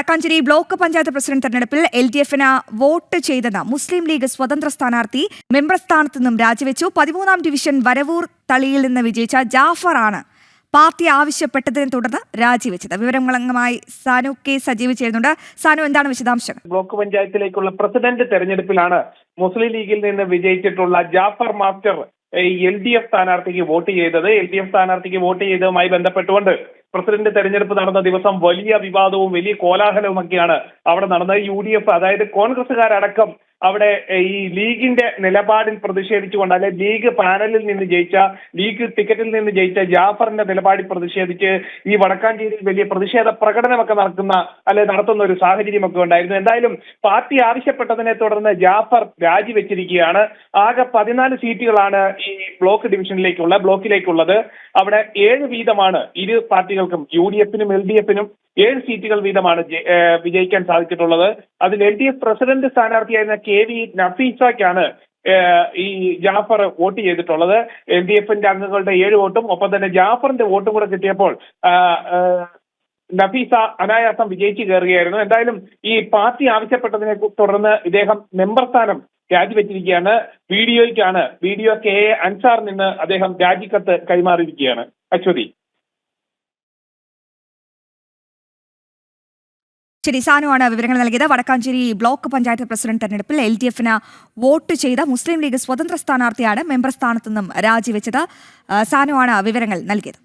Vadakkanchery block panchayat president തെരഞ്ഞെടുപ്പിൽ LDFന് vote ചെയ്തെന്ന മുസ്ലിം league സ്വതന്ത്ര സ്ഥാനാർത്ഥി മെമ്പർ സ്ഥാനത്ത് നിന്നും രാജിവെച്ചു. 13-ാം ഡിവിഷൻ വരവൂർ തളിയിൽ നിന്ന് വിജയിച്ച ജാഫറാണ് പാർട്ടി ആവശ്യപ്പെട്ടതിനെ തുടർന്ന് രാജിവെച്ചത്. വിവരങ്ങളുമായി സാനു കെ സജീവ് ചേരുന്നുണ്ട്. സാനു, എന്താണ് വിശദാംശങ്ങൾ? ബ്ലോക്ക് പഞ്ചായത്തിലേക്കുള്ള പ്രസിഡന്റ് തെരഞ്ഞെടുപ്പിലാണ് മുസ്ലിം ലീഗിൽ നിന്ന് വിജയിച്ചിട്ടുള്ള ജാഫർ മാസ്റ്റർ LDF സ്ഥാനാർത്ഥിക്ക് വോട്ട് ചെയ്തത്. LDF സ്ഥാനാർത്ഥിക്ക് വോട്ട് ചെയ്തതുമായി ബന്ധപ്പെട്ടുകൊണ്ട് പ്രസിഡന്റ് തെരഞ്ഞെടുപ്പ് നടന്ന ദിവസം വലിയ വിവാദവും വലിയ കോലാഹലവുമൊക്കെയാണ് അവിടെ നടന്നത്. UDF, അതായത് കോൺഗ്രസുകാരടക്കം അവിടെ ഈ ലീഗിന്റെ നിലപാടിൽ പ്രതിഷേധിച്ചുകൊണ്ട്, അല്ലെ ലീഗ് പാനലിൽ നിന്ന് ജയിച്ച, ലീഗ് ടിക്കറ്റിൽ നിന്ന് ജയിച്ച ജാഫറിന്റെ നിലപാടിൽ പ്രതിഷേധിച്ച് ഈ വടക്കാഞ്ചേരിയിൽ വലിയ പ്രതിഷേധ പ്രകടനമൊക്കെ നടത്തുന്ന ഒരു സാഹചര്യമൊക്കെ ഉണ്ടായിരുന്നു. എന്തായാലും പാർട്ടി ആവശ്യപ്പെട്ടതിനെ തുടർന്ന് ജാഫർ രാജിവെച്ചിരിക്കുകയാണ്. ആകെ 14 സീറ്റുകളാണ് ഈ ബ്ലോക്കിലേക്കുള്ളത്. അവിടെ 7 വീതമാണ് ഇരു പാർട്ടികൾക്കും, UDFനും LDFനും 7 സീറ്റുകൾ വീതമാണ് വിജയിക്കാൻ സാധിച്ചിട്ടുള്ളത്. അതിൽ LDF പ്രസിഡന്റ് സ്ഥാനാർത്ഥിയായിരുന്ന KV നഫീസയ്ക്കാണ് ഈ ജാഫർ വോട്ട് ചെയ്തിട്ടുള്ളത്. LDFന്റെ അംഗങ്ങളുടെ 7 വോട്ടും ഒപ്പം തന്നെ ജാഫറിന്റെ വോട്ടും കൂടെ കിട്ടിയപ്പോൾ നഫീസ അനായാസം വിജയിച്ചു കയറുകയായിരുന്നു. എന്തായാലും ഈ പാർട്ടി ആവശ്യപ്പെട്ടതിനെ തുടർന്ന് ഇദ്ദേഹം മെമ്പർ സ്ഥാനം രാജിവെച്ചിരിക്കുകയാണ്. വീഡിയോ KA അൻസാറിൽ നിന്ന് അദ്ദേഹം രാജിക്കത്ത് കൈമാറിയിരിക്കുകയാണ്. അശ്വതി. ശരി, സാനുവാണ് വിവരങ്ങൾ നൽകിയത്. വടക്കാഞ്ചേരി ബ്ലോക്ക് പഞ്ചായത്ത് പ്രസിഡന്റ് തെരഞ്ഞെടുപ്പിൽ LDFന് വോട്ട് ചെയ്ത മുസ്ലിം ലീഗ് സ്വതന്ത്ര സ്ഥാനാർത്ഥിയാണ് മെമ്പർ സ്ഥാനത്ത് നിന്നും രാജിവെച്ചത്. സാനുവാണ് വിവരങ്ങൾ നൽകിയത്.